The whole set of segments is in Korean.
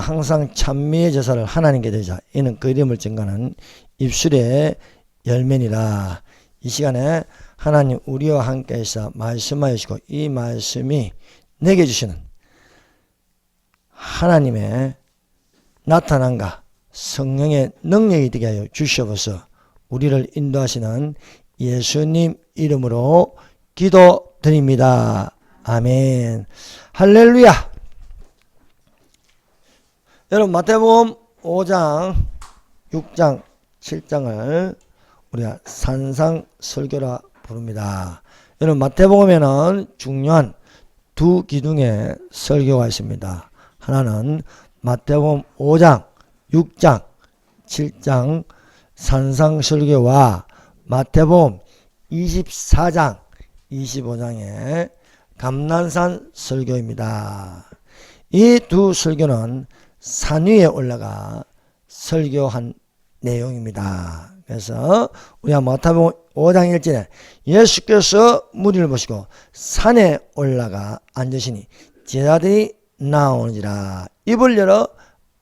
항상 찬미의 제사를 하나님께 드리자. 이는 그 이름을 증거하는 입술의 열매니라. 이 시간에 하나님 우리와 함께 하시사 말씀하여 주시고 이 말씀이 내게 주시는 하나님의 나타남과 성령의 능력이 되게 하여 주시옵소서. 우리를 인도하시는 예수님 이름으로 기도드립니다. 아멘. 할렐루야. 여러분 마태복음 5장 6장 7장을 우리가 산상설교라 부릅니다. 여러분 마태복음에는 중요한 두 기둥의 설교가 있습니다. 하나는 마태복음 5장 6장 7장 산상설교와 마태복음 24장 25장의 감난산 설교입니다. 이 두 설교는 산 위에 올라가 설교한 내용입니다. 그래서 우리가 마태복음 5장 1절에 예수께서 무리를 보시고 산에 올라가 앉으시니 제자들이 나오는지라. 입을 열어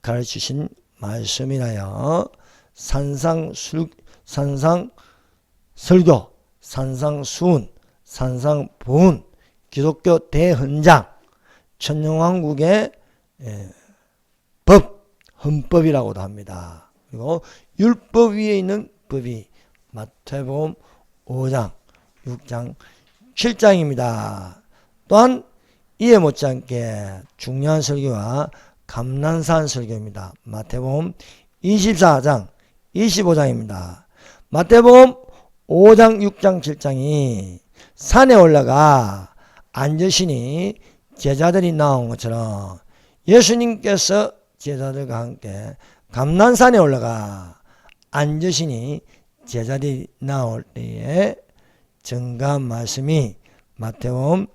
가르치신 말씀이라여 산상설교, 산상수훈, 산상보훈, 기독교 대헌장, 천년왕국의 법, 헌법이라고도 합니다. 그리고 율법 위에 있는 법이 마태복음 5장, 6장, 7장입니다. 또한 이에 못지않게 중요한 설교가 감난산 설교입니다. 마태복음 24장, 25장입니다. 마태복음 5장, 6장, 7장이 산에 올라가 앉으시니 제자들이 나온 것처럼 예수님께서 제자들과 함께 감난산에 올라가 앉으시니 제자들이 나올 때에 증거한 말씀이 마태복음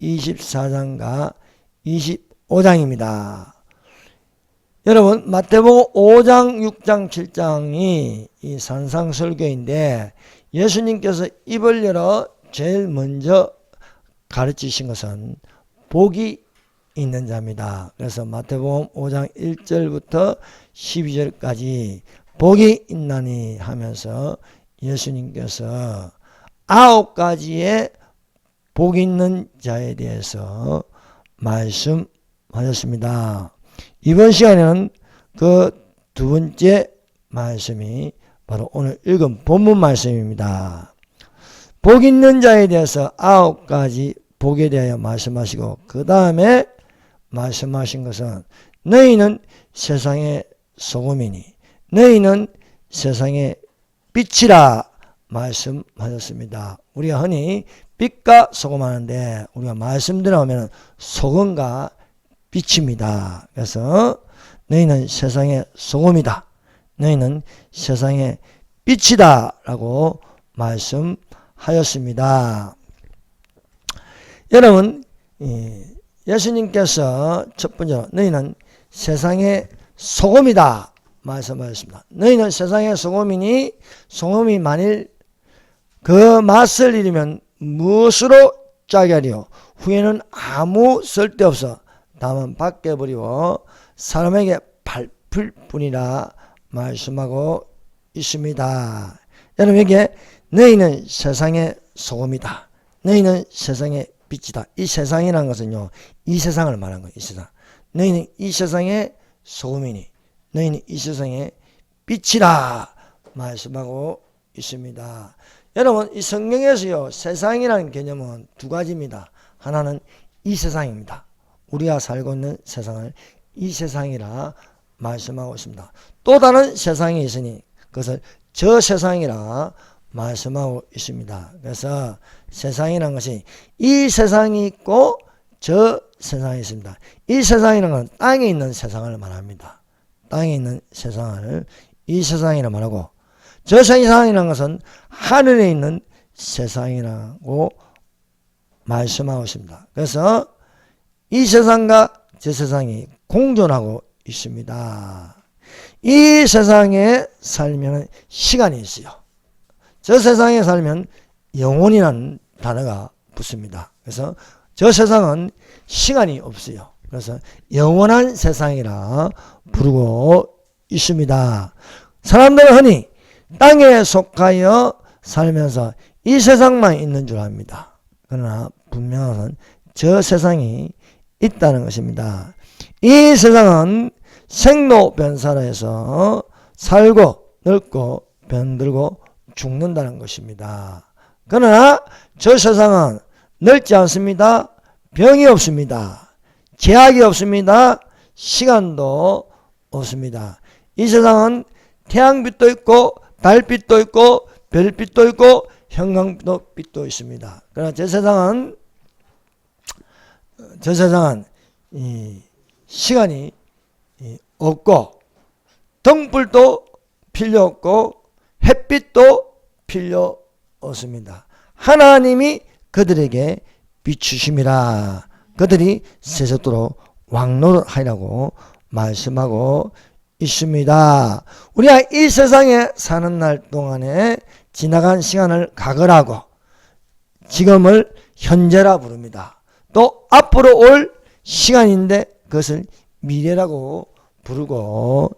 24장과 25장입니다. 여러분 마태복음 5장, 6장, 7장이 이 산상설교인데 예수님께서 입을 열어 제일 먼저 가르치신 것은 복이 있는 자입니다. 그래서 마태복음 5장 1절부터 12절까지 복이 있나니 하면서 예수님께서 9가지의 복 있는 자에 대해서 말씀하셨습니다. 이번 시간에는 그 두 번째 말씀이 바로 오늘 읽은 본문 말씀입니다. 복 있는 자에 대해서 9가지 복에 대하여 말씀하시고 그 다음에 말씀하신 것은 너희는 세상의 소금이니 너희는 세상의 빛이라 말씀하셨습니다. 우리가 흔히 빛과 소금 하는데 우리가 말씀 들어보면 소금과 빛입니다. 그래서 너희는 세상의 소금이다. 너희는 세상의 빛이다 라고 말씀하였습니다. 여러분 예수님께서 첫 번째로 너희는 세상의 소금이다 말씀하셨습니다. 너희는 세상의 소금이니 소금이 만일 그 맛을 잃으면 무엇으로 짜게 하리요 후에는 아무 쓸데없어 다만 밖에 버리고 사람에게 밟힐 뿐이라 말씀하고 있습니다. 여러분 여기에 너희는 세상의 소금이다. 너희는 세상의 빛이다. 이 세상이라는 것은요 이 세상을 말하는 거예요. 이 세상. 너희는 이 세상의 소금이니 너희는 이 세상의 빛이라 말씀하고 있습니다. 여러분 이 성경에서요 세상이라는 개념은 두 가지입니다. 하나는 이 세상입니다. 우리가 살고 있는 세상을 이 세상이라 말씀하고 있습니다. 또 다른 세상이 있으니 그것을 저 세상이라 말씀하고 있습니다. 그래서 세상이라는 것이 이 세상이 있고 저 세상이 있습니다. 이 세상이라는 건 땅에 있는 세상을 말합니다. 땅에 있는 세상을 이 세상이라 말하고 저 세상이라는 것은 하늘에 있는 세상이라고 말씀하고 있습니다. 그래서 이 세상과 저 세상이 공존하고 있습니다. 이 세상에 살면 시간이 있어요. 저 세상에 살면 영혼이라는 단어가 붙습니다. 그래서 저 세상은 시간이 없어요. 그래서 영원한 세상이라 부르고 있습니다. 사람들은 흔히 땅에 속하여 살면서 이 세상만 있는 줄 압니다. 그러나 분명한 저 세상이 있다는 것입니다. 이 세상은 생로병사로해서 살고 늙고 병들고 죽는다는 것입니다. 그러나 저 세상은 늙지 않습니다. 병이 없습니다. 제약이 없습니다. 시간도 없습니다. 이 세상은 태양빛도 있고 달빛도 있고 별빛도 있고 형광빛도 있습니다. 그러나 저 세상은 이 시간이 없고 등불도 필요 없고 햇빛도 필요 없습니다. 하나님이 그들에게 비추심이라. 그들이 세속도록 왕노릇하리라고 말씀하고 있습니다. 우리가 이 세상에 사는 날 동안에 지나간 시간을 과거라고, 지금을 현재라 부릅니다. 또 앞으로 올 시간인데 그것을 미래라고 부르고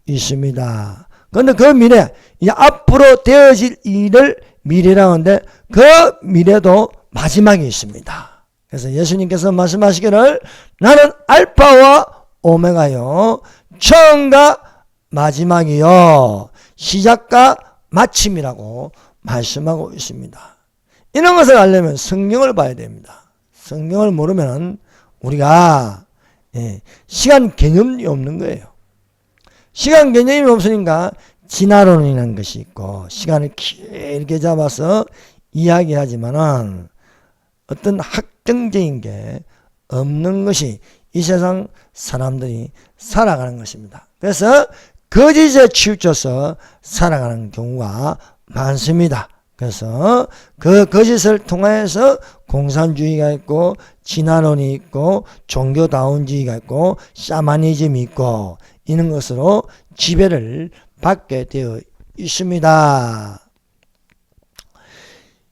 있습니다. 그런데 그 미래, 이제 앞으로 되어질 일을 미래라고 하는데 그 미래도 마지막이 있습니다. 그래서 예수님께서 말씀하시기를 나는 알파와 오메가요, 처음과 마지막이요, 시작과 마침이라고 말씀하고 있습니다. 이런 것을 알려면 성경을 봐야 됩니다. 성경을 모르면 우리가 시간 개념이 없는 거예요. 시간 개념이 없으니까 진화론이라는 것이 있고 시간을 길게 잡아서 이야기하지만은 어떤 확정적인 게 없는 것이 이 세상 사람들이 살아가는 것입니다. 그래서 거짓에 치우쳐서 살아가는 경우가 많습니다. 그래서 그 거짓을 통해서 공산주의가 있고 진화론이 있고 종교다운주의가 있고 샤머니즘이 있고 이런 것으로 지배를 받게 되어 있습니다.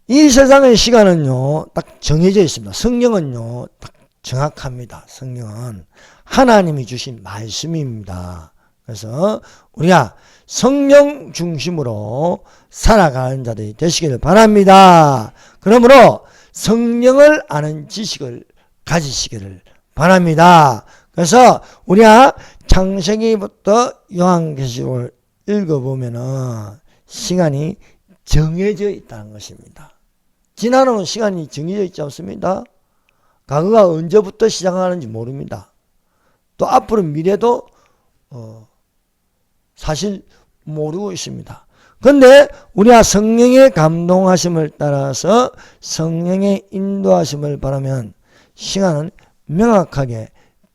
이 세상의 시간은요 딱 정해져 있습니다. 성경은요 딱 정확합니다. 성경은 하나님이 주신 말씀입니다. 그래서 우리가 성령 중심으로 살아가는 자들이 되시기를 바랍니다. 그러므로 성령을 아는 지식을 가지시기를 바랍니다. 그래서 우리가 창세기부터 요한계시록을 읽어보면은 시간이 정해져 있다는 것입니다. 지나는 시간이 정해져 있지 않습니다. 과거가 언제부터 시작하는지 모릅니다. 또 앞으로 미래도 사실 모르고 있습니다. 그런데 우리가 성령의 감동하심을 따라서 성령의 인도하심을 바라면 시간은 명확하게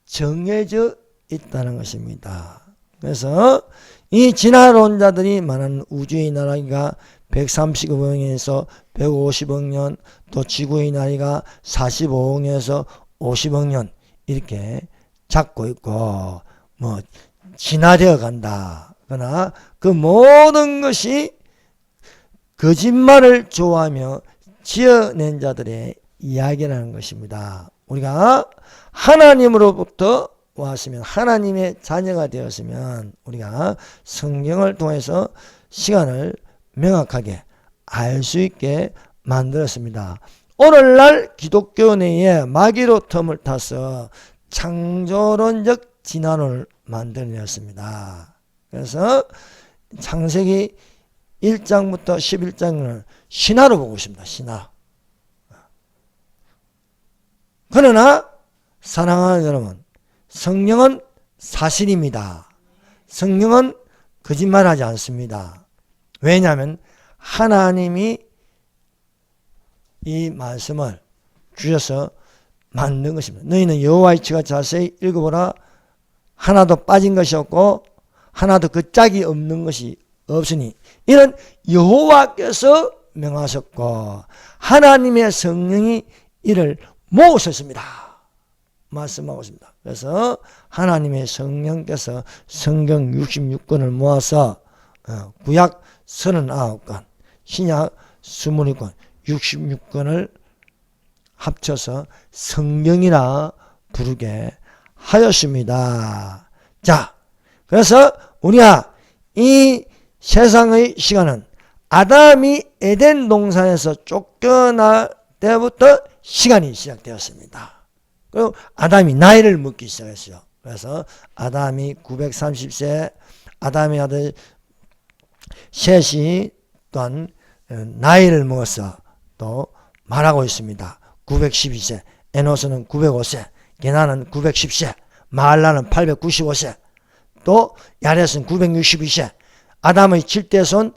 정해져 있다는 것입니다. 그래서 이 진화론자들이 말하는 우주의 나라가 135억 년에서 150억 년, 또 지구의 나이가 45억 년에서 50억 년 이렇게 잡고 있고 뭐 진화되어 간다. 그러나 그 모든 것이 거짓말을 좋아하며 지어낸 자들의 이야기라는 것입니다. 우리가 하나님으로부터 왔으면 하나님의 자녀가 되었으면 우리가 성경을 통해서 시간을 명확하게 알 수 있게 만들었습니다. 오늘날 기독교 내에 마귀로 틈을 타서 창조론적 진화론을 만들어냈습니다. 그래서 창세기 1장부터 11장은 신화로 보고 있습니다. 신화. 그러나 사랑하는 여러분, 성령은 사실입니다. 성령은 거짓말하지 않습니다. 왜냐하면 하나님이 이 말씀을 주셔서 만든 것입니다. 너희는 여호와의 칙을 자세히 읽어보라. 하나도 빠진 것이 없고 하나도 그 짝이 없는 것이 없으니 이는 여호와께서 명하셨고 하나님의 성령이 이를 모으셨습니다. 말씀하고 있습니다. 그래서 하나님의 성령께서 성경 66권을 모아서 구약 39권, 신약 26권, 66권을 합쳐서 성경이라 부르게 하였습니다. 자, 그래서 우리가 이 세상의 시간은 아담이 에덴 동산에서 쫓겨날 때부터 시간이 시작되었습니다. 그리고 아담이 나이를 먹기 시작했어요. 그래서 아담이 930세, 아담의 아들 셋이 또한 나이를 먹어서 또 말하고 있습니다. 912세, 에노스는 905세, 게나는 910세, 마할라는 895세, 또 야렛은 962세, 아담의 7대 손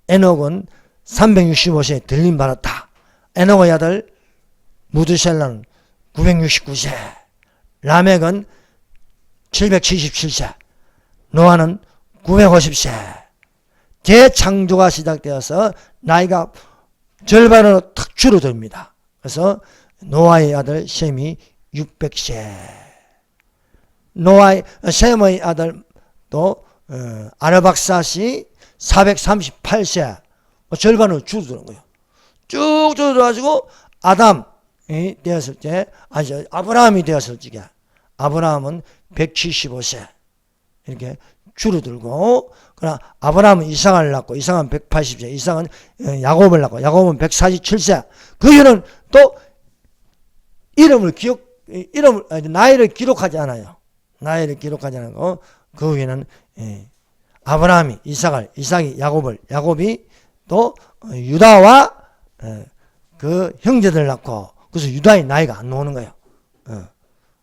에녹은 365세에 들림받았다. 에녹의 아들 무드셀라는 969세, 라멕은 777세, 노아는 950세. 재창조가 시작되어서 나이가 절반으로 탁 줄어듭니다. 그래서 노아의 아들 셈이 600세, 셈의 아들 또 아르박사시 438세, 절반으로 줄어드는 거예요. 쭉 줄어들어가지고 아담이 되었을 때, 아브라함이 되었을 적에 아브라함은 175세 이렇게 줄어들고, 그러나 아브라함은 이삭을 낳고 이삭은 180세, 이삭은 야곱을 낳고 야곱은 147세. 그 후에는 또 나이를 기록하지 않아요. 나이를 기록하지 않고 그 후에는 아브라함이 이삭이 야곱을, 야곱이 또 유다와 그 형제들을 낳고, 그래서 유다의 나이가 안 나오는 거예요.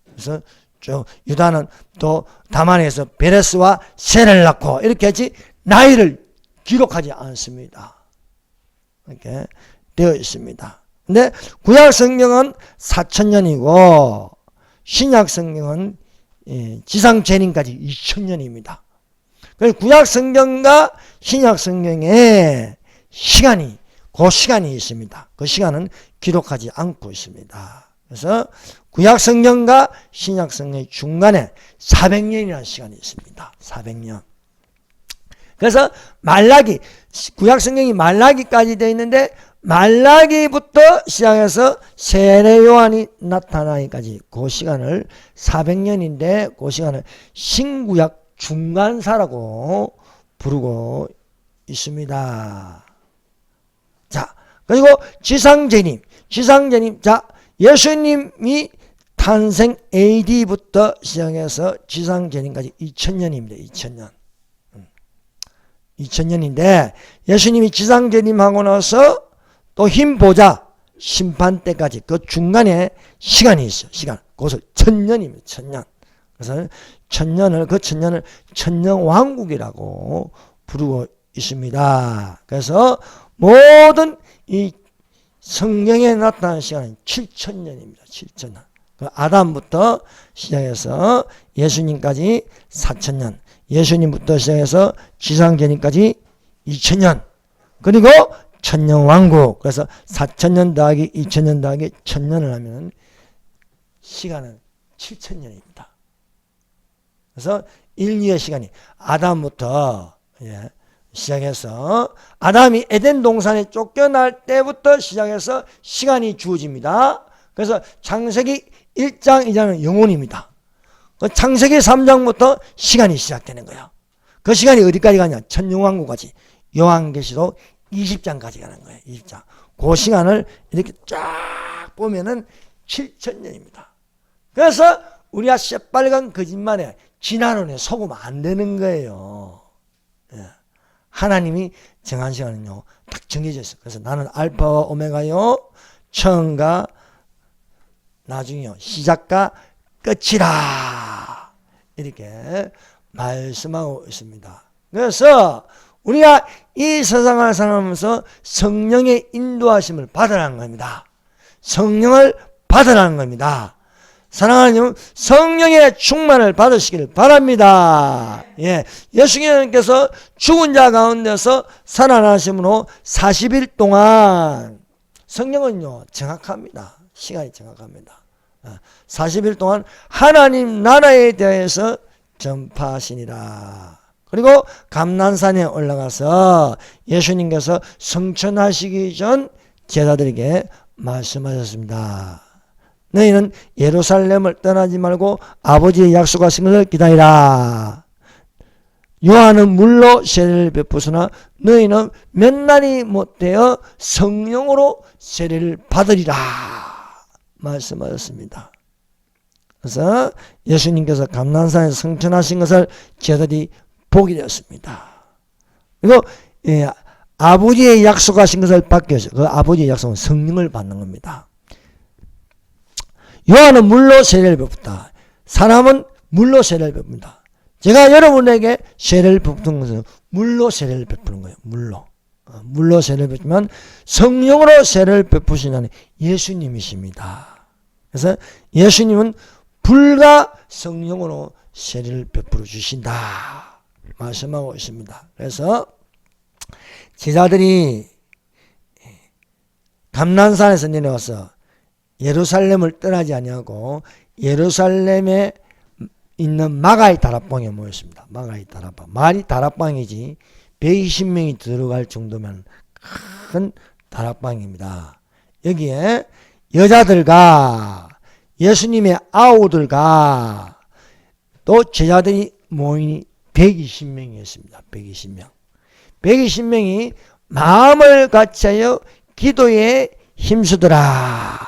그래서 유다는 또 다만에서 베레스와 셀을 낳고 이렇게 했지 나이를 기록하지 않습니다. 이렇게 되어 있습니다. 근데 구약 성경은 4000년이고 신약 성경은 지상 재림까지 2000년입니다. 그래서 구약 성경과 신약 성경에 그 시간이 있습니다. 그 시간은 기록하지 않고 있습니다. 그래서 구약 성경과 신약 성경의 중간에 400년이라는 시간이 있습니다. 400년. 그래서 구약 성경이 말라기까지 되어 있는데, 말라기부터 시작해서 세례 요한이 나타나기까지 그 시간을 400년인데, 그 시간을 신구약 중간사라고 부르고 있습니다. 자, 그리고 지상재림. 자, 예수님이 탄생 AD부터 시작해서 지상재림까지 2000년입니다. 2000년. 2000년인데 예수님이 지상재림하고 나서 또 흰 보좌 심판 때까지 그 중간에 시간이 있어요. 그것을 1000년입니다. 1000년. 그래서 1000년을 천년왕국이라고 부르고 있습니다. 그래서 모든 이 성경에 나타난 시간은 7000년입니다. 7000년. 아담부터 시작해서 예수님까지 4000년, 예수님부터 시작해서 지상재림까지 2000년, 그리고 천년왕국. 그래서 4000년 더하기 2000년 더하기 1000년을 하면 시간은 7000년입니다. 그래서 인류의 시간이 아담부터 시작해서 아담이 에덴 동산에 쫓겨날 때부터 시작해서 시간이 주어집니다. 그래서 창세기 1장, 2장은 영혼입니다. 창세기 3장부터 시간이 시작되는 거예요. 그 시간이 어디까지 가냐? 천년왕국까지. 요한계시록 20장까지 가는 거예요. 20장. 그 시간을 이렇게 쫙 보면은 7000년입니다. 그래서 우리가 새빨간 거짓말에 지난원에 속으면 안 되는 거예요. 하나님이 정한 시간은요, 딱 정해져 있어요. 그래서 나는 알파와 오메가요, 처음과 나중이요, 시작과 끝이라. 이렇게 말씀하고 있습니다. 그래서 우리가 이 세상을 살아가면서 성령의 인도하심을 받으라는 겁니다. 성령을 받으라는 겁니다. 사랑하는 여러분, 성령의 충만을 받으시기를 바랍니다. 예수님께서 죽은 자 가운데서 살아나심으로 40일 동안, 성령은요 정확합니다. 시간이 정확합니다. 40일 동안 하나님 나라에 대해서 전파하시니라. 그리고 감난산에 올라가서 예수님께서 성천하시기 전 제자들에게 말씀하셨습니다. 너희는 예루살렘을 떠나지 말고 아버지의 약속하신 것을 기다리라. 요한은 물로 세례를 베푸으나 너희는 몇 날이 못되어 성령으로 세례를 받으리라 말씀하셨습니다. 그래서 예수님께서 감난산에서 성천하신 것을 저들이 보게 되었습니다. 그리고 아버지의 약속하신 것을 받기 위해서 그 아버지의 약속은 성령을 받는 겁니다. 요한은 물로 세례를 베풀다. 사람은 물로 세례를 베풉니다. 제가 여러분에게 세례를 베푸는 것은 물로 세례를 베푸는 거예요. 물로 세례를 베푸면 성령으로 세례를 베푸시는 예수님이십니다. 그래서 예수님은 불과 성령으로 세례를 베풀어 주신다 말씀하고 있습니다. 그래서 제자들이 감난산에서 내려와서 예루살렘을 떠나지 아니하고 예루살렘에 있는 마가의 다락방에 모였습니다. 마가의 다락방. 말이 다락방이지 120명이 들어갈 정도면 큰 다락방입니다. 여기에 여자들과 예수님의 아우들과 또 제자들이 모이니 120명이었습니다. 120명. 120명이 마음을 같이하여 기도에 힘쓰더라.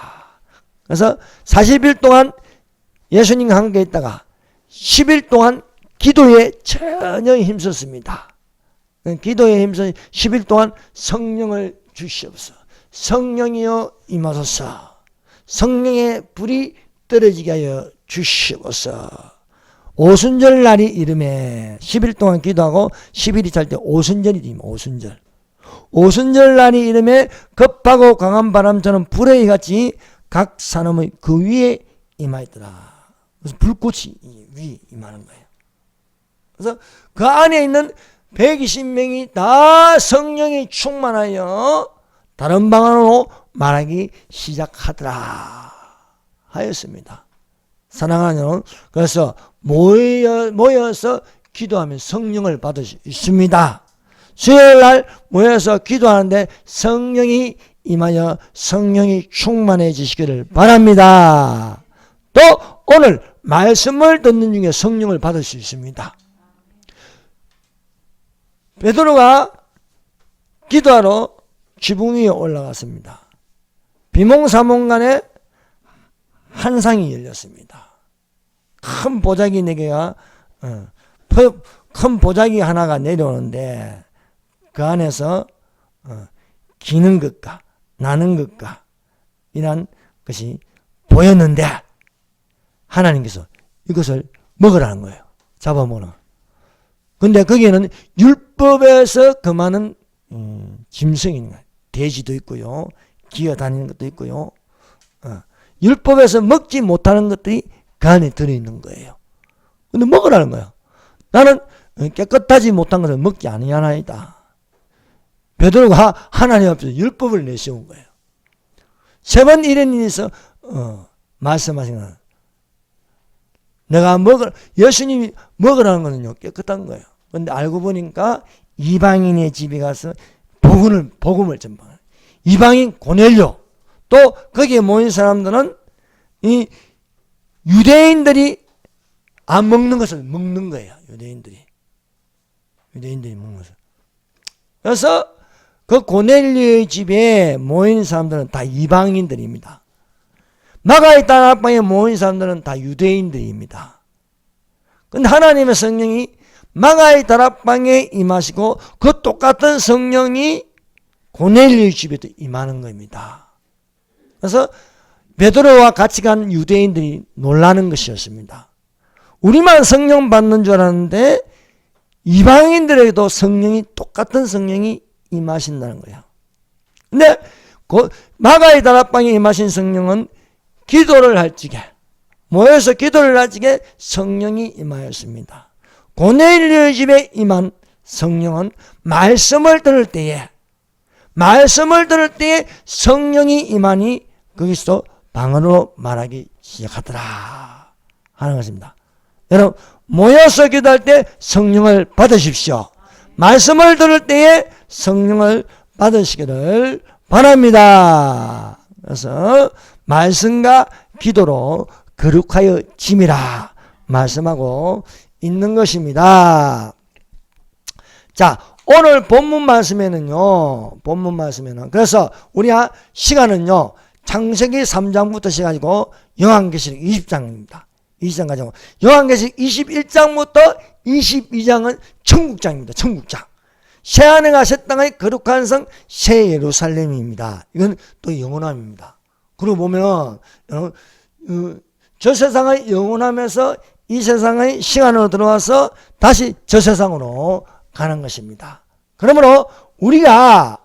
그래서 40일 동안 예수님과 함께 있다가 10일 동안 기도에 전혀 힘썼습니다. 기도에 힘써 10일 동안 성령을 주시옵소서. 성령이여 임하소서. 성령의 불이 떨어지게 하여 주시옵소서. 오순절 날이 이름에 10일 동안 기도하고 10일이 찰 때 오순절이 됩니다. 오순절. 오순절 날이 이름에 급하고 강한 바람처럼 불의 같이 각 사람의 그 위에 임하였더라. 그래서 불꽃이 위에 임하는 거예요. 그래서 그 안에 있는 120명이 다 성령이 충만하여 다른 방언으로 말하기 시작하더라 하였습니다. 사랑하는 여러분, 그래서 모여서 기도하면 성령을 받을 수 있습니다. 수요일날 모여서 기도하는데 성령이 임하여 성령이 충만해지시기를 바랍니다. 또 오늘 말씀을 듣는 중에 성령을 받을 수 있습니다. 베드로가 기도하러 지붕 위에 올라갔습니다. 비몽사몽간에 한상이 열렸습니다. 큰 보자기 4개가 큰 보자기 하나가 내려오는데 그 안에서 기는 것과 나는 것과 이런 것이 보였는데 하나님께서 이것을 먹으라는 거예요. 잡아먹으라. 근데 거기에는 율법에서 금하는 짐승이 있는 거예요. 돼지도 있고요. 기어다니는 것도 있고요. 율법에서 먹지 못하는 것들이 그 안에 들어있는 거예요. 근데 먹으라는 거예요. 나는 깨끗하지 못한 것을 먹지 아니하나이다. 베드로가 하나님 앞에서 율법을 내세운 거예요. 3번 이런 일이 있어 말씀하신 거는 내가 예수님이 먹으라는 거는요 깨끗한 거예요. 근데 알고 보니까 이방인의 집에 가서 복음을 전파해요. 이방인 고넬료 또 거기에 모인 사람들은 이 유대인들이 안 먹는 것을 먹는 거예요. 유대인들이 먹는 것을. 그래서 그 고넬료의 집에 모인 사람들은 다 이방인들입니다. 마가의 다락방에 모인 사람들은 다 유대인들입니다. 근데 하나님의 성령이 마가의 다락방에 임하시고 그 똑같은 성령이 고넬료의 집에도 임하는 겁니다. 그래서 베드로와 같이 간 유대인들이 놀라는 것이었습니다. 우리만 성령 받는 줄 알았는데 이방인들에게도 성령이 똑같은 성령이 임하신다는 거예요. 근데 마가의 다락방에 임하신 성령은 기도를 할 적에 모여서 기도를 할 적에 성령이 임하였습니다. 고넬료의 집에 임한 성령은 말씀을 들을 때에 성령이 임하니 거기서 방언으로 말하기 시작하더라 하는 것입니다. 여러분 모여서 기도할 때 성령을 받으십시오. 말씀을 들을 때에 성령을 받으시기를 바랍니다. 그래서 말씀과 기도로 거룩하여 짐이라 말씀하고 있는 것입니다. 자, 오늘 본문 말씀에는요, 그래서 우리 시간은요, 창세기 3장부터 시작하고 요한계시록 20장입니다. 20장까지. 요한계시록 21장부터 22장은 천국장입니다. 천국장. 새하늘과 새 땅의 거룩한 성 새 예루살렘입니다. 이건 또 영원함입니다. 그리고 보면 저 세상의 영원함에서 이 세상의 시간으로 들어와서 다시 저 세상으로 가는 것입니다. 그러므로 우리가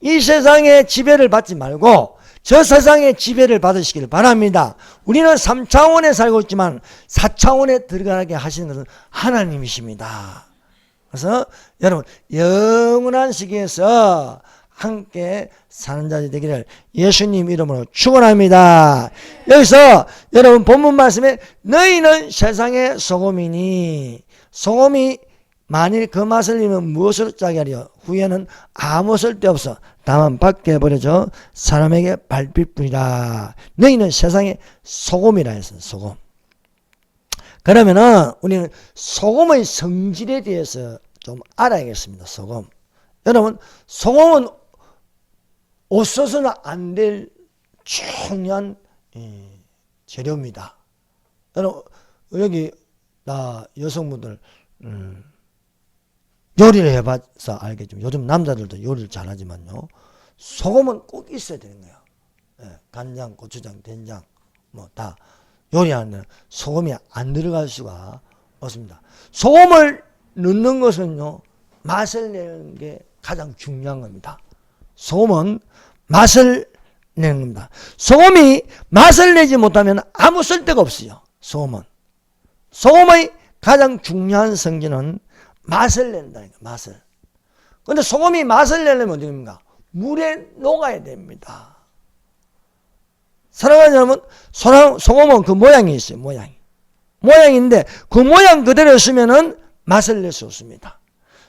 이 세상의 지배를 받지 말고 저 세상의 지배를 받으시길 바랍니다. 우리는 3차원에 살고 있지만 4차원에 들어가게 하시는 것은 하나님이십니다. 그래서 여러분 영원한 시기에서 함께 사는 자들이 되기를 예수님 이름으로 축원합니다. 여기서 여러분 본문 말씀에 너희는 세상의 소금이니 소금이 만일 그 맛을 잃으면 무엇으로 짜게 하리요? 후에는 아무 쓸데없어 다만 밖에 버려져 사람에게 밟힐뿐이라. 너희는 세상의 소금이라 했어요. 소금. 그러면은 우리는 소금의 성질에 대해서 좀 알아야겠습니다. 소금. 여러분 소금은 없어서는 안 될 중요한 재료입니다. 여러분 여기 나 여성분들 요리를 해봐서 알겠지만 요즘 남자들도 요리를 잘하지만요, 소금은 꼭 있어야 되는 거예요. 간장, 고추장, 된장 뭐 다 요리하는 소금이 안 들어갈 수가 없습니다. 소금을 넣는 것은요, 맛을 내는 게 가장 중요한 겁니다. 소금은 맛을 내는 겁니다. 소금이 맛을 내지 못하면 아무 쓸데가 없어요. 소금의 가장 중요한 성질은 맛을 낸다는 거예요. 맛을. 근데 소금이 맛을 내려면 어떻게 됩니까? 물에 녹아야 됩니다. 사랑하는 여러분, 소금은 그 모양이 있어요. 모양인데 그 모양 그대로 쓰면은 맛을 낼 수 없습니다.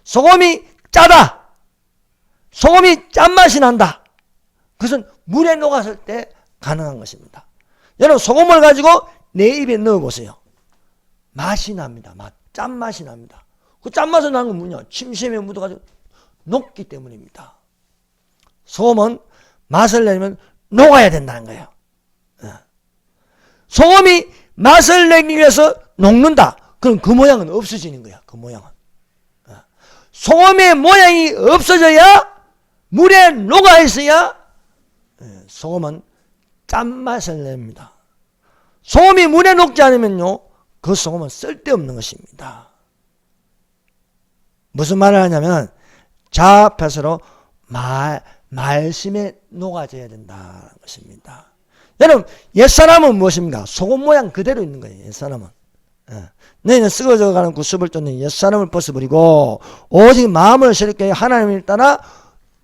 소금이 짜다. 소금이 짠맛이 난다. 그것은 물에 녹았을 때 가능한 것입니다. 여러분 소금을 가지고 내 입에 넣어보세요. 맛이 납니다. 짠맛이 납니다. 그 짠맛을 나는 건 뭐냐? 침샘에 묻어가지고 녹기 때문입니다. 소금은 맛을 내려면 녹아야 된다는 거예요. 소금이 맛을 내기 위해서 녹는다. 그럼 그 모양은 없어지는 거야. 그 모양은. 소금의 모양이 없어져야 물에 녹아 있어야 소금은 짠맛을 냅니다. 소금이 물에 녹지 않으면요, 그 소금은 쓸데없는 것입니다. 무슨 말을 하냐면 자아패스로 말씀에 녹아져야 된다는 것입니다. 여러분 옛사람은 무엇입니까? 소금 모양 그대로 있는 거예요. 옛사람은. 너희는 썩어져가는 구습을 쫓는 옛사람을 벗어버리고 오직 마음을 새롭게 하나님을 따라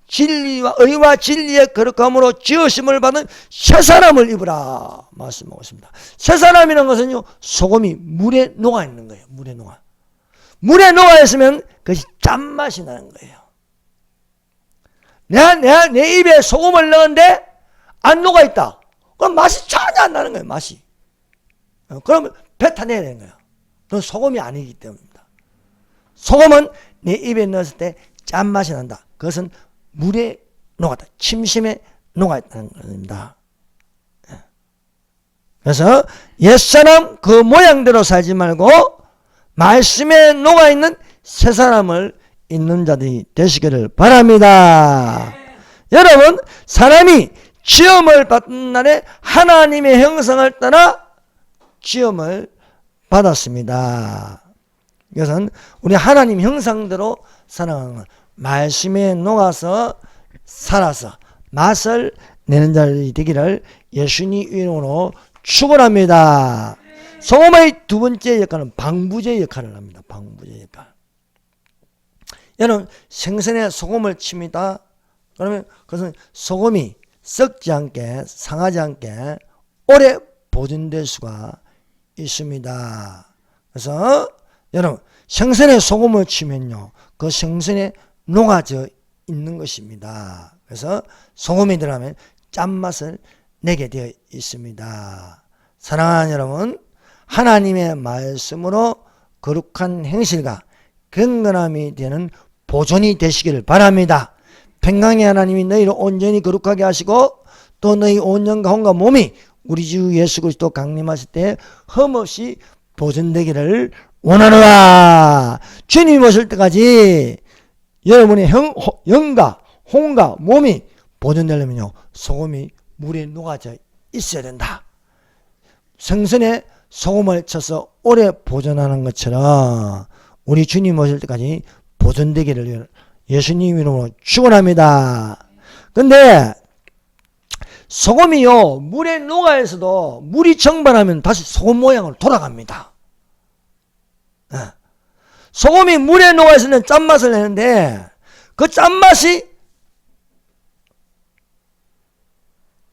진리와 의와 진리의 거룩함으로 지으심을 받은 새사람을 입으라 말씀하고 있습니다. 새사람이라는 것은요, 소금이 물에 녹아 있는 거예요. 물에 녹아 있으면 그것이 짠맛이 나는 거예요. 내가 내 입에 소금을 넣었는데 안 녹아 있다. 그럼 맛이 전혀 안 나는 거예요. 맛이. 그러면 뱉어내야 되는 거예요. 그건 소금이 아니기 때문입니다. 소금은 내 입에 넣었을 때 짠맛이 난다. 그것은 물에 녹았다. 침심에 녹아있다는 겁니다. 그래서 옛사람 그 모양대로 살지 말고 말씀에 녹아있는 새사람을 있는 자들이 되시기를 바랍니다. 여러분 사람이 지음을 받는 날에 하나님의 형상을 따라 지음을 받았습니다. 이것은 우리 하나님 형상대로 살아가는 말씀에 녹아서 살아서 맛을 내는 자들이 되기를 예수님 이름으로 축원합니다. 소금의 두 번째 역할은 방부제 역할을 합니다. 방부제 역할. 여러분 생선에 소금을 칩니다. 그러면 그것은 소금이 썩지 않게 상하지 않게 오래 보존될 수가 있습니다. 그래서 여러분 생선에 소금을 치면요, 그 생선에 녹아져 있는 것입니다. 그래서 소금이 들어가면 짠맛을 내게 되어 있습니다. 사랑하는 여러분, 하나님의 말씀으로 거룩한 행실과 경건함이 되는 보존이 되시기를 바랍니다. 평강의 하나님이 너희를 온전히 거룩하게 하시고 또 너희 온 영과 혼과 몸이 우리 주 예수 그리스도 강림하실 때 흠없이 보존되기를 원하노라. 주님이 오실 때까지 여러분의 영과 혼과 몸이 보존되려면요, 소금이 물에 녹아져 있어야 된다. 생선에 소금을 쳐서 오래 보존하는 것처럼 우리 주님 오실 때까지 보존되기를 예수님 이름으로 축원합니다. 근데 소금이요, 물에 녹아있어도 물이 증발하면 다시 소금 모양으로 돌아갑니다. 소금이 물에 녹아있으면 짠맛을 내는데 그 짠맛이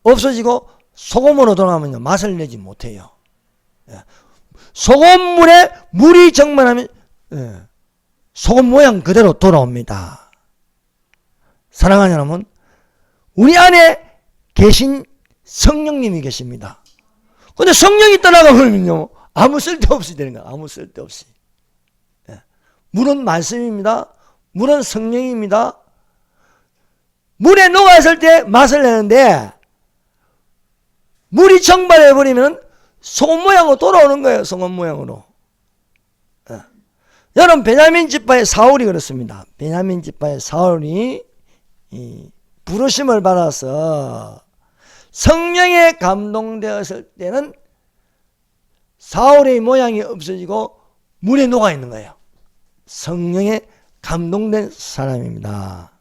없어지고 소금으로 돌아가면요, 맛을 내지 못해요. 소금물에 물이 증발하면 소금 모양 그대로 돌아옵니다. 사랑하는 여러분, 우리 안에 계신 성령님이 계십니다. 근데 성령이 떠나가면요, 아무 쓸데없이 되는 거예요. 아무 쓸데없이. 물은 말씀입니다. 물은 성령입니다. 물에 녹아있을 때 맛을 내는데 물이 증발해버리면 소금 모양으로 돌아오는 거예요. 소금 모양으로. 여러분, 베냐민 지파의 사울이 그렇습니다. 베냐민 지파의 사울이 부르심을 받아서 성령에 감동되었을 때는 사울의 모양이 없어지고 물에 녹아있는 거예요. 성령에 감동된 사람입니다.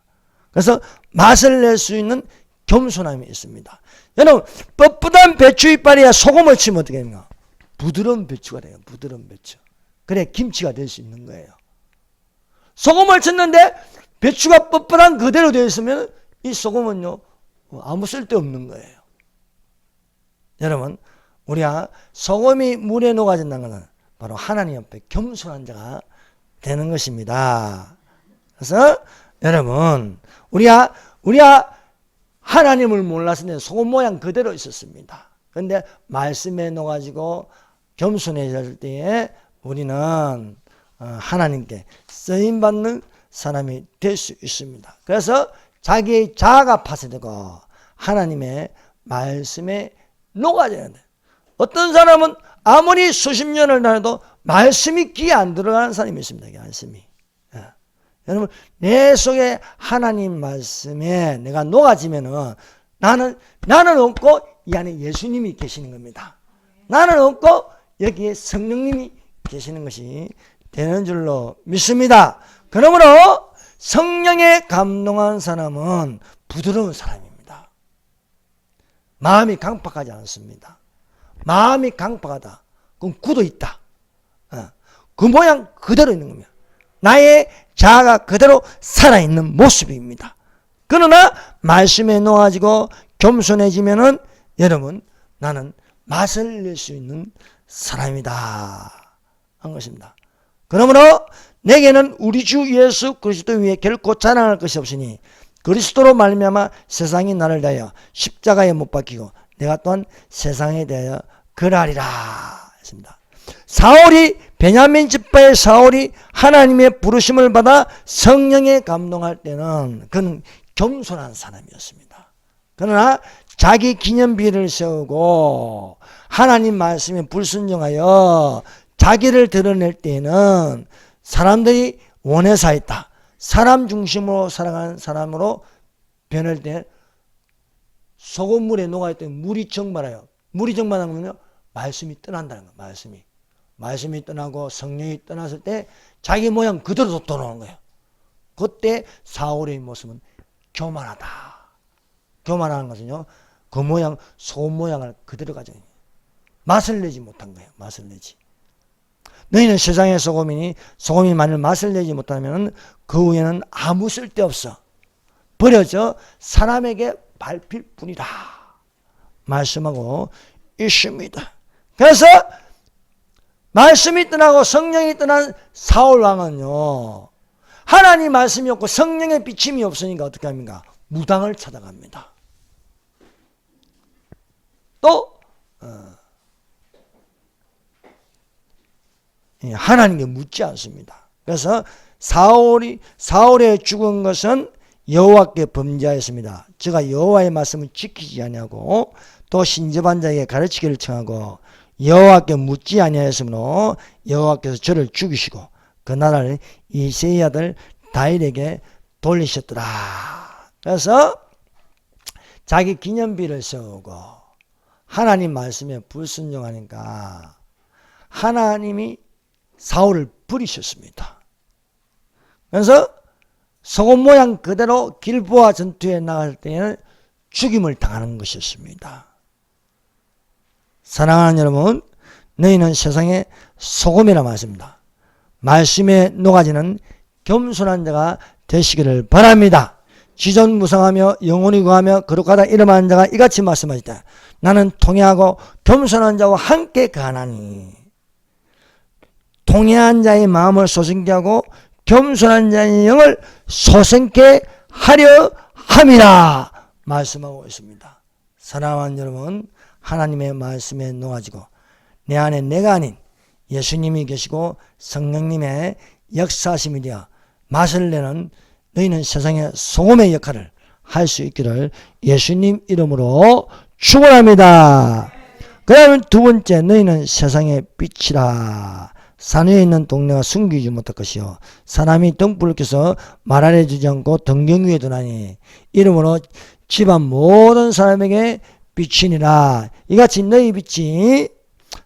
그래서 맛을 낼 수 있는 겸손함이 있습니다. 여러분, 뻣뻣한 배추 이빨이야 소금을 치면 어떻게 됩니까? 부드러운 배추가 돼요. 부드러운 배추. 그래 김치가 될 수 있는 거예요. 소금을 쳤는데 배추가 뻣뻣한 그대로 되어 있으면 이 소금은요, 아무 쓸데없는 거예요. 여러분, 우리가 소금이 물에 녹아진다는 것은 바로 하나님 앞에 겸손한 자가 되는 것입니다. 그래서 여러분, 우리가 하나님을 몰랐을 때 소금 모양 그대로 있었습니다. 그런데 말씀에 녹아지고 겸손해질 때에 우리는 하나님께 쓰임받는 사람이 될 수 있습니다. 그래서 자기의 자아가 파쇄되고 하나님의 말씀에 녹아져야 돼요. 어떤 사람은 아무리 수십 년을 다녀도 말씀이 귀에 안 들어가는 사람이 있습니다. 말씀이. 여러분, 내 속에 하나님 말씀에 내가 녹아지면은 나는 없고 이 안에 예수님이 계시는 겁니다. 나는 없고 여기에 성령님이 계시는 것이 되는 줄로 믿습니다. 그러므로 성령에 감동한 사람은 부드러운 사람입니다. 마음이 강팍하지 않습니다. 마음이 강팍하다. 그럼 굳어 있다. 그 모양 그대로 있는 겁니다. 나의 자아가 그대로 살아있는 모습입니다. 그러나 말씀에 놓아지고 겸손해지면은 여러분, 나는 맛을 낼 수 있는 사람이다 한 것입니다. 그러므로 내게는 우리 주 예수 그리스도 위에 결코 자랑할 것이 없으니 그리스도로 말미암아 세상이 나를 대하여 십자가에 못 박히고 내가 또한 세상에 대하여 그러하리라 했습니다. 사울이, 베냐민 지파의 사울이 하나님의 부르심을 받아 성령에 감동할 때는 그는 겸손한 사람이었습니다. 그러나 자기 기념비를 세우고 하나님 말씀에 불순종하여 자기를 드러낼 때에는 사람들이 원해서 했다. 사람 중심으로 살아가는 사람으로 변할 때 소금물에 녹아있던 물이 증발해요. 물이 증발하면요, 말씀이 떠난다는 거예요. 말씀이 떠나고 성령이 떠났을 때 자기 모양 그대로 돌아오는 거예요. 그때 사울의 모습은 교만하다. 교만하는 것은요, 그 모양, 소금 모양을 그대로 가져요. 맛을 내지 못한 거예요. 맛을 내지. 너희는 세상의 소금이니 소금이 만일 맛을 내지 못하면 그 후에는 아무 쓸데없어. 버려져 사람에게 밟힐 뿐이다. 말씀하고 있습니다. 그래서 말씀이 떠나고 성령이 떠난 사울 왕은요, 하나님 말씀이 없고 성령의 비침이 없으니까 어떻게 합니까? 무당을 찾아갑니다. 또 하나님께 묻지 않습니다. 그래서 사울의 죽은 것은 여호와께 범죄하였습니다. 저가 여호와의 말씀을 지키지 아니하고 또 신접한 자에게 가르치기를 청하고 여호와께 묻지 아니하였으므로 여호와께서 저를 죽이시고 그 나라를 이새의 아들 다윗에게 돌리셨더라. 그래서 자기 기념비를 세우고 하나님 말씀에 불순종하니까 하나님이 사울을 버리셨습니다. 그래서 속옷 모양 그대로 길보아 전투에 나갈 때에는 죽임을 당하는 것이었습니다. 사랑하는 여러분, 너희는 세상의 소금이라 말씀입니다. 말씀에 녹아지는 겸손한 자가 되시기를 바랍니다. 지존무상하며 영원히 구하며 거룩하다 이름하는 자가 이같이 말씀하시다. 나는 통회하고 겸손한 자와 함께 가나니. 통회한 자의 마음을 소생케 하고 겸손한 자의 영을 소생케 하려 함이라 말씀하고 있습니다. 사랑하는 여러분, 하나님의 말씀에 녹아지고 내 안에 내가 아닌 예수님이 계시고 성령님의 역사하심이 되어 맛을 내는 너희는 세상의 소금의 역할을 할 수 있기를 예수님 이름으로 축원합니다. 그 다음에 두 번째, 너희는 세상의 빛이라. 산 위에 있는 동네가 숨기지 못할 것이요 사람이 등불을 켜서 말 아래 주지 않고 등경 위에 두나니 이름으로 집안 모든 사람에게 빛이니라. 이같이 너희 빛이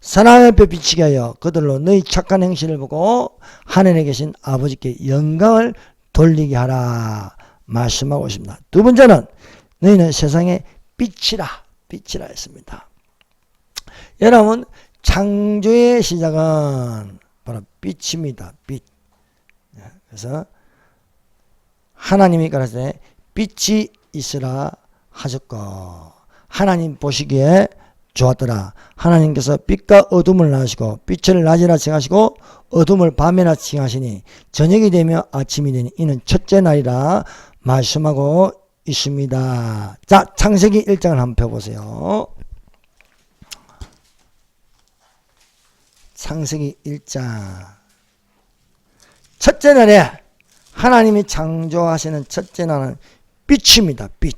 사람 앞에 비치게 하여 그들로 너희 착한 행실을 보고 하늘에 계신 아버지께 영광을 돌리게 하라 말씀하고 있습니다. 두 번째는 너희는 세상의 빛이라 했습니다. 여러분, 창조의 시작은 바로 빛입니다. 빛. 그래서 하나님이 가라사대 빛이 있으라 하셨고 하나님 보시기에 좋았더라. 하나님께서 빛과 어둠을 나시고 빛을 낮이라 칭하시고 어둠을 밤이라 칭하시니 저녁이 되며 아침이 되니 이는 첫째 날이라 말씀하고 있습니다. 자, 창세기 1장을 한번 펴보세요. 창세기 1장. 첫째 날에 하나님이 창조하시는 첫째 날은 빛입니다. 빛.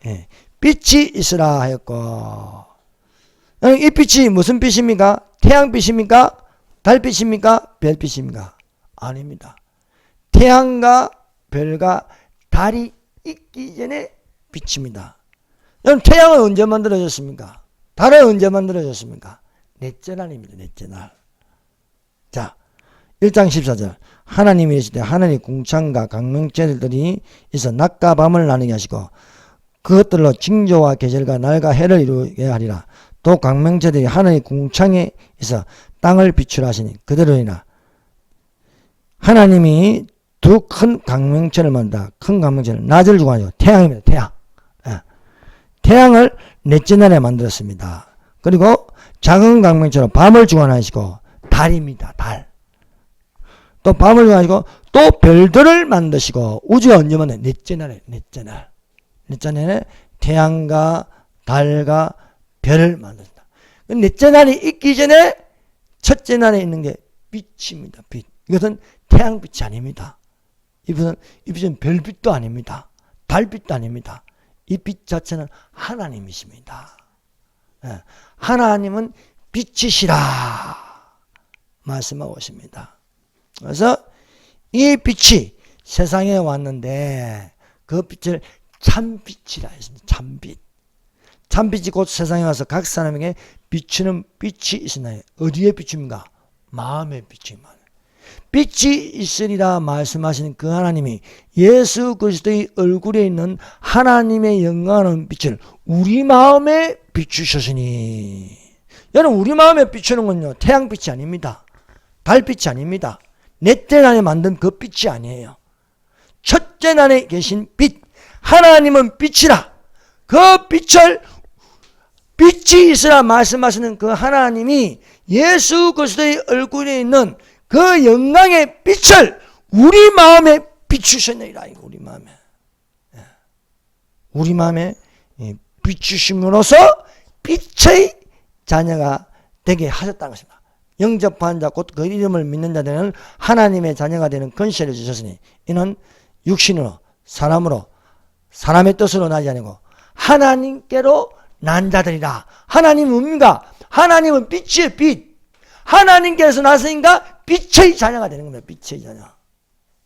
예. 빛이 있으라 하였고, 이 빛이 무슨 빛입니까? 태양빛입니까? 달빛입니까? 별빛입니까? 아닙니다. 태양과 별과 달이 있기 전에 빛입니다. 여러분, 태양은 언제 만들어졌습니까? 달은 언제 만들어졌습니까? 넷째 날입니다. 넷째 날. 자, 1장 14절. 하나님이 이르시되 하늘이 궁창과 강명체들이 있어 낮과 밤을 나누게 하시고 그것들로 징조와 계절과 날과 해를 이루게 하리라. 또 광명체들이 하늘의 궁창에 있어 땅을 비추라 하시니 그대로이나. 하나님이 두 큰 광명체를 만든다. 큰 광명체는 낮을 주관하죠. 태양입니다. 태양. 태양을 넷째 날에 만들었습니다. 그리고 작은 광명체로 밤을 주관하시고 달입니다. 달. 또 밤을 주관하시고 또 별들을 만드시고 우주가 언제 만나요? 넷째 날에. 넷째 날. 넷째 날에 태양과 달과 별을 만든다. 넷째 날이 있기 전에 첫째 날에 있는 게 빛입니다. 빛. 이것은 태양빛이 아닙니다. 이 빛은 별빛도 아닙니다. 달빛도 아닙니다. 이 빛 자체는 하나님이십니다. 하나님은 빛이시라 말씀하고 있습니다. 그래서 이 빛이 세상에 왔는데 그 빛을 참빛이라 했습니다. 참빛. 참빛이 곧 세상에 와서 각 사람에게 비추는 빛이 있으나요? 어디에 비춥니까? 마음의 빛입니다. 빛이 있으리라 말씀하시는 그 하나님이 예수 그리스도의 얼굴에 있는 하나님의 영광하는 빛을 우리 마음에 비추셨으니. 여러분, 우리 마음에 비추는 건요, 태양빛이 아닙니다. 달빛이 아닙니다. 넷째 날에 만든 그 빛이 아니에요. 첫째 날에 계신 빛, 하나님은 빛이라. 그 빛을 빛이 있으라 말씀하시는 그 하나님이 예수 그리스도의 얼굴에 있는 그 영광의 빛을 우리 마음에 비추셨느니라. 우리 마음에. 우리 마음에 비추심으로써 빛의 자녀가 되게 하셨다는 것입니다. 영접한 자 곧 그 이름을 믿는 자들은 하나님의 자녀가 되는 권세를 주셨으니 이는 육신으로 사람으로 사람의 뜻으로 나지 아니고 하나님께로 난 자들이라. 하나님은 뭡니까? 하나님은 빛이에요. 빛. 하나님께서 나서니까 빛의 자녀가 되는 겁니다. 빛의 자녀.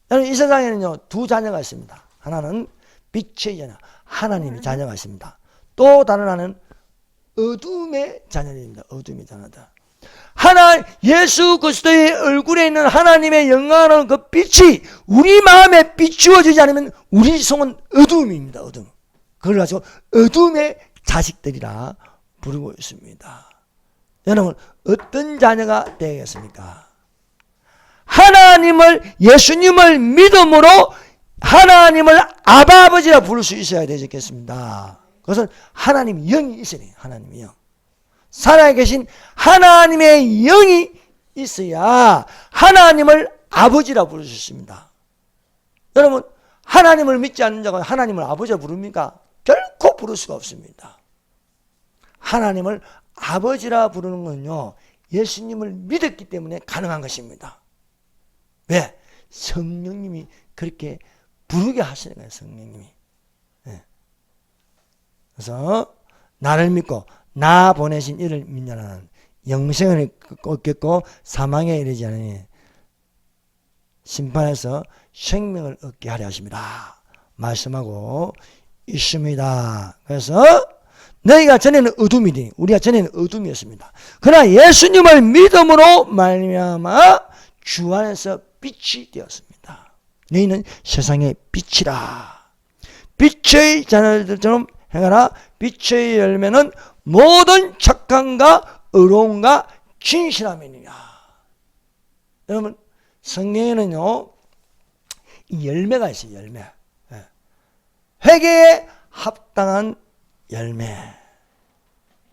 여러분 이 세상에는요 두 자녀가 있습니다. 하나는 빛의 자녀, 하나님의 자녀가 있습니다. 또 다른 하나는 어둠의 자녀들입니다. 어둠의 자녀들. 예수 그리스도의 얼굴에 있는 하나님의 영광은 그 빛이 우리 마음에 비추어지지 않으면 우리 성은 어둠입니다. 어둠. 그걸 가지고 어둠의 자식들이라 부르고 있습니다. 여러분 어떤 자녀가 되겠습니까? 하나님을 예수님을 믿음으로 하나님을 아버지라 부를 수 있어야 되겠습니다. 그것은 하나님 영이 있어야 돼요. 하나님의 영. 살아계신 하나님의 영이 있어야 하나님을 아버지라 부를 수 있습니다. 여러분 하나님을 믿지 않는 자가 하나님을 아버지라 부릅니까? 결코 부를 수가 없습니다. 하나님을 아버지라 부르는 건요 예수님을 믿었기 때문에 가능한 것입니다. 왜? 성령님이 그렇게 부르게 하시는 거예요. 성령님이. 네. 그래서 나를 믿고 나 보내신 이를 믿냐는 영생을 얻겠고 사망에 이르지 않으니 심판에서 생명을 얻게 하려 하십니다. 말씀하고 있습니다. 그래서 너희가 전에는 어둠이니 우리가 전에는 어둠이었습니다. 그러나 예수님을 믿음으로 말미암아 주 안에서 빛이 되었습니다. 너희는 세상의 빛이라. 빛의 자녀들처럼 행하라. 빛의 열매는 모든 착함과 의로움과 진실함이니라. 여러분 성경에는요 이 열매가 있어요. 열매. 회개에 합당한 열매.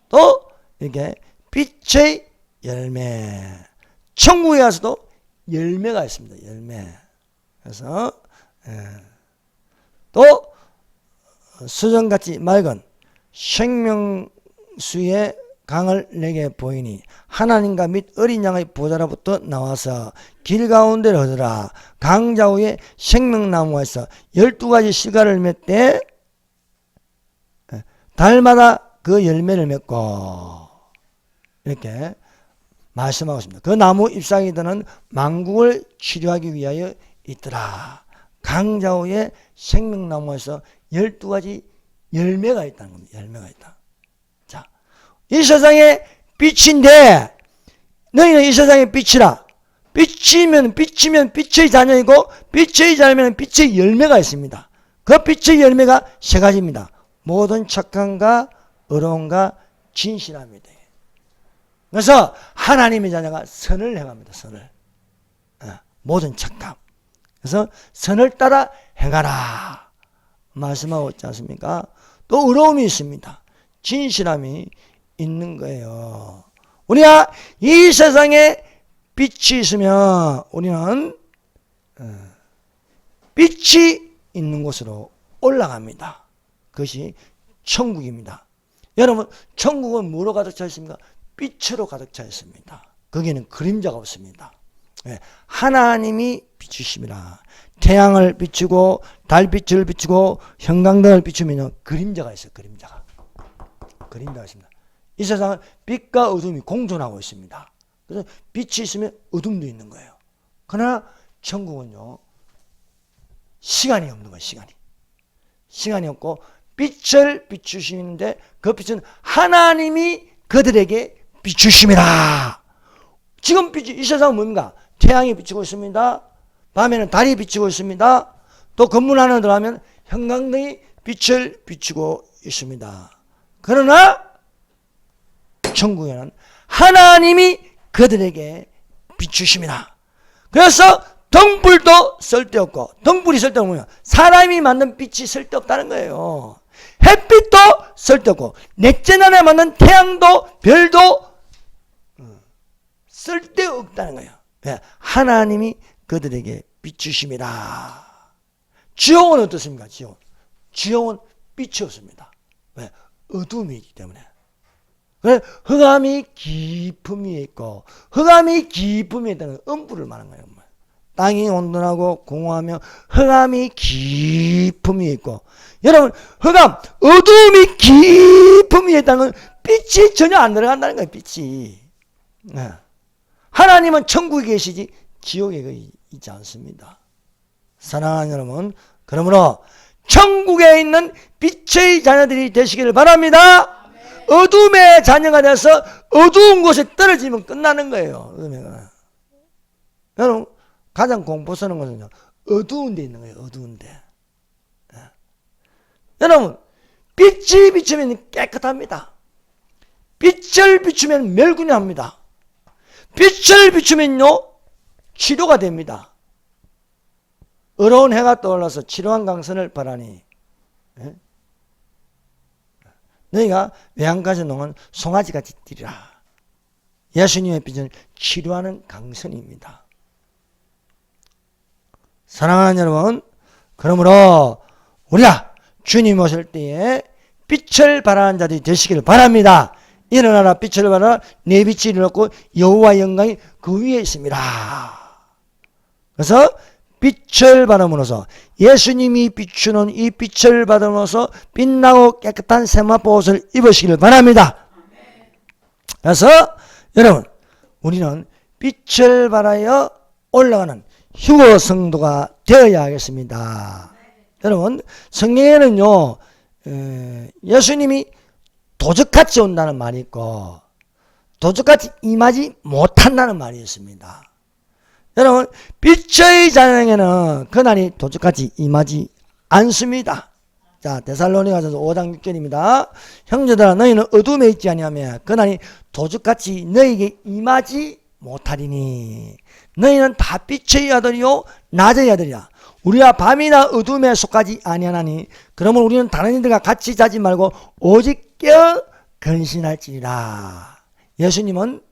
또 이렇게 빛의 열매. 천국에 가서도 열매가 있습니다. 열매. 그래서 또 수정같이 맑은 생명수의 강을 내게 보이니 하나님과 및 어린 양의 보좌로부터 나와서 길 가운데를 흐르라. 강좌우에 생명나무가 있어 12가지 실과를 맺되 달마다 그 열매를 맺고 이렇게 말씀하고 있습니다. 그 나무 잎사귀 들은 만국을 치료하기 위하여 있더라. 강좌우에 생명나무가 있어 12가지 열매가 있다는 겁니다. 열매가 있다. 자, 이 세상에 빛인데 너희는 이 세상의 빛이라. 빛이면 빛의 자녀이고 빛의 자녀면 빛의 열매가 있습니다. 그 빛의 열매가 세 가지입니다. 모든 착함과 의로움과 진실함이다. 그래서 하나님의 자녀가 선을 행합니다. 선을. 모든 착함. 그래서 선을 따라 행하라. 말씀하고 있지 않습니까? 또 의로움이 있습니다. 진실함이 있는 거예요. 우리가 이 세상에 빛이 있으면 우리는 빛이 있는 곳으로 올라갑니다. 그것이 천국입니다. 여러분 천국은 뭐로 가득 차 있습니까? 빛으로 가득 차 있습니다. 거기는 그림자가 없습니다. 하나님이 비추심이라. 태양을 비추고 달빛을 비추고 형광등을 비추면 그림자가 있어요. 그림자가 있습니다. 이 세상은 빛과 어둠이 공존하고 있습니다. 그래서 빛이 있으면 어둠도 있는 거예요. 그러나 천국은요 시간이 없는 거예요. 시간이 없고 빛을 비추시는데 그 빛은 하나님이 그들에게 비추심이라. 지금 빛이 이 세상은 뭡니까? 태양이 비추고 있습니다. 밤에는 달이 비추고 있습니다. 또 건물 안에 들어가면 형광등이 빛을 비추고 있습니다. 그러나 천국에는 하나님이 그들에게 비추심이라. 그래서 등불도 쓸데없고, 등불이 쓸데없으면 사람이 만든 빛이 쓸데없다는 거예요. 햇빛도 쓸데없고 넷째 날에 만든 태양도 별도 쓸데없다는 거예요. 왜? 하나님이 그들에게 비추심이라. 지옥은 어떻습니까? 지옥은 빛이 없습니다. 왜? 어둠이 있기 때문에. 그래, 흑암이 깊음 위에 있고, 흑암이 깊음 위에 있다는 음부를 말하는 거예요. 땅이 온전하고 공허하며 흑암이 깊음 위에 있고, 여러분, 흑암, 어두움이 깊음 위에 있다는 건 빛이 전혀 안 들어간다는 거예요, 빛이. 네. 하나님은 천국에 계시지 지옥에 있지 않습니다. 사랑하는 여러분, 그러므로 천국에 있는 빛의 자녀들이 되시기를 바랍니다. 어둠의 자녀가 돼서 어두운 곳에 떨어지면 끝나는 거예요. 여러분, 가장 공포스러운 것은요, 어두운 데 있는 거예요. 어두운 데. 여러분, 빛이 비추면 깨끗합니다. 빛을 비추면 멸군이 합니다. 빛을 비추면요, 치료가 됩니다. 어려운 해가 떠올라서 치료한 강선을 바라니, 너희가 외양가지 농은 송아지같이 뛰리라. 예수님의 빛은 치료하는 강선입니다. 사랑하는 여러분, 그러므로 우리가 주님 오실 때에 빛을 발하는 자들이 되시기를 바랍니다. 일어나라, 빛을 발하라. 내 빛이 일어났고 여호와의 영광이 그 위에 있습니다. 그래서 빛을 받음으로써, 예수님이 비추는 이 빛을 받음으로써 빛나고 깨끗한 세마포 옷을 입으시기를 바랍니다. 그래서 여러분, 우리는 빛을 발하여 올라가는 휴거 성도가 되어야 하겠습니다. 여러분, 성경에는요, 예수님이 도적같이 온다는 말이 있고 도적같이 임하지 못한다는 말이 있습니다. 여러분, 빛의 자녀에게는 그날이 도적같이 임하지 않습니다. 자, 데살로니가서 5장 6절입니다. 형제들아, 너희는 어둠에 있지 아니하며 그날이 도적같이 너희에게 임하지 못하리니 너희는 다 빛의 아들이요 낮의 아들이야. 우리가 밤이나 어둠에 속하지 아니하나니 그러면 우리는 다른 이들과 같이 자지 말고 오직 깨어 근신할지니라. 예수님은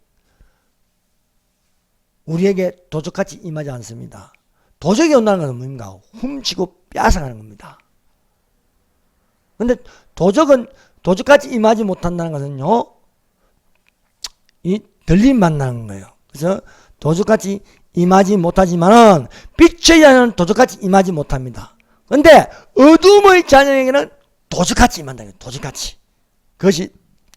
우리에게 도적같이 임하지 않습니다. 도적이 온다는 것은 뭡니까? 훔치고 빼앗아가는 겁니다. 근데 도적은 도적같이 임하지 못한다는 것은요, 이 들림 만나는 거예요. 그래서 도적같이 임하지 못하지만은 빛의 자녀는 도적같이 임하지 못합니다. 근데 어둠의 자녀에게는 도적같이 임한다. 도적같이. 그것이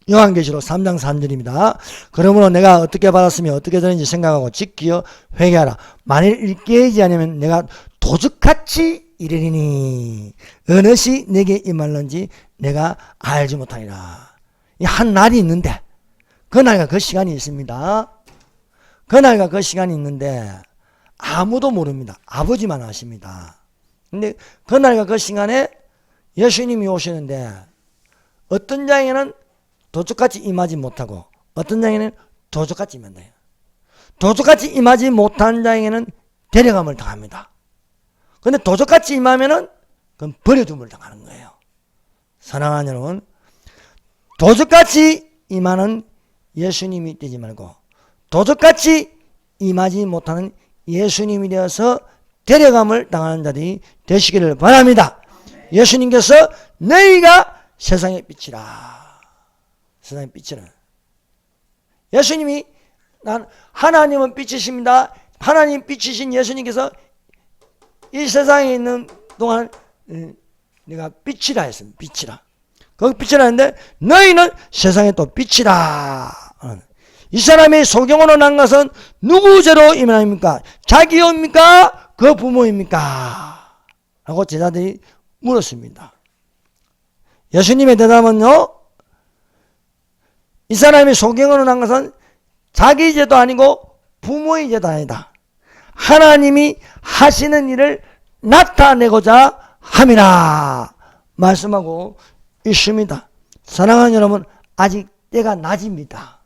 요한계시록 3장 3절입니다. 그러므로 내가 어떻게 받았으며 어떻게 되는지 생각하고 지키어 회개하라. 만일 일깨이지 않으면 내가 도적같이 이르리니 어느 시 내게 임할는지 내가 알지 못하리라. 이 한 날이 있는데, 그날과 그 시간이 있습니다. 그날과 그 시간이 있는데 아무도 모릅니다. 아버지만 아십니다. 근데 그날과 그 시간에 예수님이 오시는데 어떤 장에는 도적같이 임하지 못하고 어떤 장에는 도적같이 임한다. 도적같이 임하지 못한 장에는 데려감을 당합니다. 근데 도적같이 임하면은 그건 버려둠을 당하는 거예요. 사랑하는 여러분, 도적같이 임하는 예수님이 되지 말고 도적같이 임하지 못하는 예수님이 되어서 데려감을 당하는 자들이 되시기를 바랍니다. 예수님께서 너희가 세상의 빛이라. 세상의 빛이라. 예수님이 하나님은 빛이십니다. 하나님 빛이신 예수님께서 이 세상에 있는 동안 내가 빛이라 했습니다. 빛이라. 거기 빛이라 했는데 너희는 세상에 또 빛이라. 이 사람이 소경으로 난 것은 누구 죄로 임하입니까? 자기입니까? 그 부모입니까? 라고 제자들이 물었습니다. 예수님의 대답은요, 이 사람이 소경으로 난 것은 자기 죄도 아니고 부모의 죄도 아니다. 하나님이 하시는 일을 나타내고자 함이라 말씀하고 있습니다. 사랑하는 여러분, 아직 때가 낮입니다.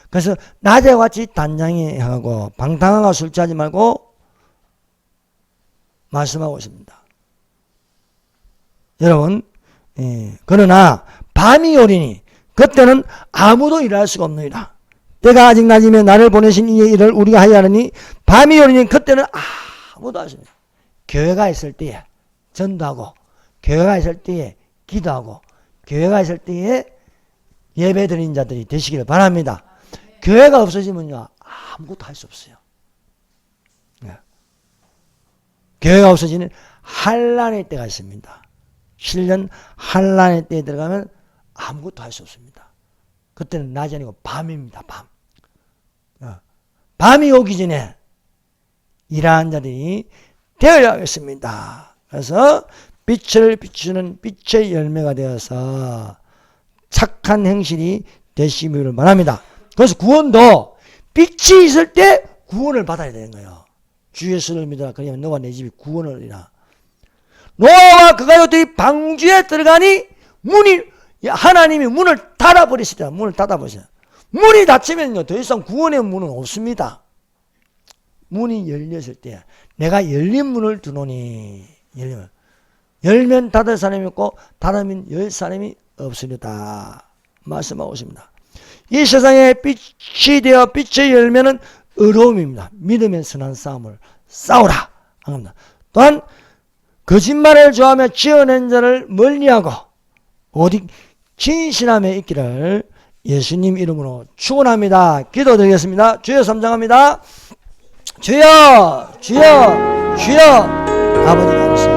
그래서 낮에 같이 단장히 하고 방탕하고 술 취하지 말고 말씀하고 있습니다. 여러분, 그러나 밤이 오리니 그때는 아무도 일할 수가 없느니라. 때가 아직 낮이면 나를 보내신 이의 일을 우리가 하여야 하느니 밤이 오리니 그때는 아무도 할 수 없습니다. 교회가 있을 때에 전도하고 교회가 있을 때에 기도하고 교회가 있을 때에 예배 드린 자들이 되시기를 바랍니다. 교회가 없어지면요, 아무것도 할 수 없어요. 네. 교회가 없어지는 환란의 때가 있습니다. 7년 환란의 때에 들어가면 아무것도 할 수 없습니다. 그때는 낮이 아니고 밤입니다. 밤. 밤이 오기 전에 일하는 자들이 되어야 하겠습니다. 그래서 빛을 비추는 빛의 열매가 되어서 착한 행실이 되시기를 바랍니다. 그래서 구원도 빛이 있을 때 구원을 받아야 되는 거예요. 주 예수를 믿어라. 그러면 너와 내 집이 구원을 이라. 노아와 그 가족들이 방주에 들어가니 하나님이 문을 닫아버리시더라. 문을 닫아버리시더라. 문이 닫히면요, 더 이상 구원의 문은 없습니다. 문이 열렸을 때 내가 열린 문을 두노니, 열면 닫을 사람이 없고 닫으면 열 사람이 없으리다 말씀하고 있습니다. 이 세상에 빛이 되어 빛의 열매는 의로움입니다. 믿으면 선한 싸움을 싸우라 합니다. 또한 거짓말을 좋아하며 지어낸 자를 멀리하고 오직 진실함에 있기를 예수님 이름으로 축원합니다. 기도드리겠습니다. 주여 삼장합니다. 주여 주여 주여. 아버지 감사합니다.